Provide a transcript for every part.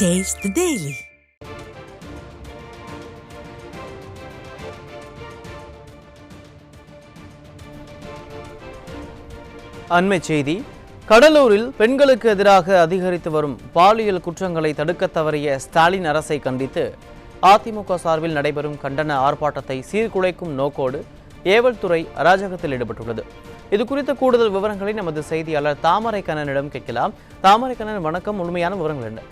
Taste the Daily. அண்மை செய்தி. கடலூரில் பெண்களுக்கு எதிராக அதிகரித்து வரும் பாலியல் குற்றங்களை தடுக்க தவறிய ஸ்டாலின் அரசை கண்டித்து அதிமுக சார்பில் நடைபெறும் கண்டன ஆர்ப்பாட்டத்தை சீர்குலைக்கும் நோக்கோடு ஏவல்துறை அராஜகத்தில் ஈடுபட்டுள்ளது. இது குறித்த கூடுதல் விவரங்களை நமது செய்தியாளர் தாமரை கண்ணனிடம் கேட்கலாம். தாமரை கண்ணன், வணக்கம். முழுமையான விவரங்கள் என்ன?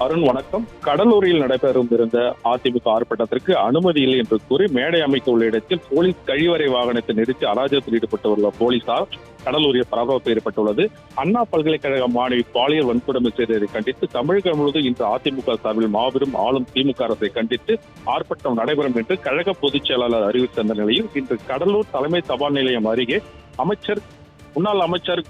அருண், வணக்கம். கடலூரில் நடைபெறும் இருந்த அதிமுக ஆர்ப்பாட்டத்திற்கு அனுமதி இல்லை என்று கூறி மேடை அமைக்க உள்ள இடத்தில் போலீஸ் கழிவறை வாகனத்தை நிறுத்தி அராஜகத்தில் ஈடுபட்டுள்ள போலீசார் கடலூரில் பரபரப்பு ஏற்பட்டுள்ளது. அண்ணா பல்கலைக்கழக மாணவி பாலியல் வன்கொடுமை செய்ததை கண்டித்து தமிழகம் முழுவதும் இன்று அதிமுக சார்பில் மாபெரும் ஆளும் திமுக அரசை கண்டித்து ஆர்ப்பாட்டம் நடைபெறும் என்று கழக பொதுச் செயலாளர் அறிவித்த நிலையில் இன்று கடலூர் தலைமை தபால் நிலையம் அருகே முன்னாள் அமைச்சர்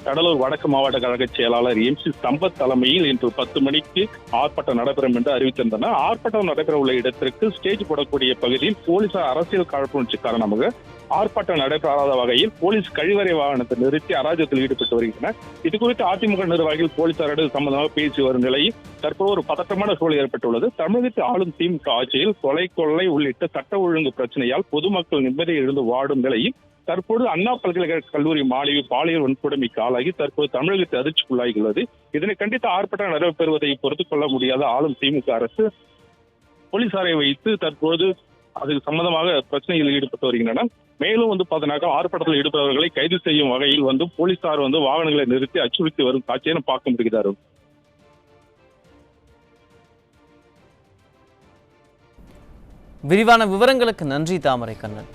கடலூர் வடக்கு மாவட்ட கழக செயலாளர் MC சம்பத் தலைமையில் இன்று 10 மணிக்கு ஆர்ப்பாட்டம் நடைபெறும் என்று அறிவித்திருந்தனர். ஆர்ப்பாட்டம் நடைபெற உள்ள இடத்திற்கு ஸ்டேஜ் போடக்கூடிய பகுதியில் போலீசார் அரசியல் காழ்ப்புணர்ச்சி காரணமாக ஆர்ப்பாட்டம் நடைபெறாத வகையில் போலீஸ் கழிவறை வாகனத்தை நிறுத்தி அராஜகத்தில் ஈடுபட்டு வருகின்றனர். இது குறித்து அதிமுக நிர்வாகிகள் போலீசாரோடு சம்பந்தமாக பேசி வரும் நிலையில் தற்போது ஒரு பதற்றமான சூழல் ஏற்பட்டுள்ளது. தமிழகத்தில் ஆளும் திமுக ஆட்சியில் கொலை உள்ளிட்ட சட்ட ஒழுங்கு பிரச்சனையால் பொதுமக்கள் நிம்மதியை இழந்து வாடும் நிலையில் தற்போது அண்ணா பல்கலைக்கழக கல்லூரி மாணவி பாலியல் வன்கொடுமைக்கு ஆளாகி தற்போது தமிழகத்தை அதிர்ச்சிக்குள்ளாகியுள்ளது. இதனை கண்டித்து ஆர்ப்பாட்டம் நடைபெறுவதை பொறுத்துக் கொள்ள முடியாத ஆளும் திமுக அரசு போலீசாரை வைத்து தற்போது அது சம்பந்தமாக பிரச்சனையில் ஈடுபட்டு வருகின்றனர். மேலும் பார்த்தீங்கன்னா ஆர்ப்பாட்டத்தில் ஈடுபடுபவர்களை கைது செய்யும் வகையில் போலீசார் வாகனங்களை நிறுத்தி அச்சுறுத்தி வரும் காட்சியை பார்க்க முடிகிறது. விரிவான விவரங்களுக்கு நன்றி தாமரை கண்ணன்.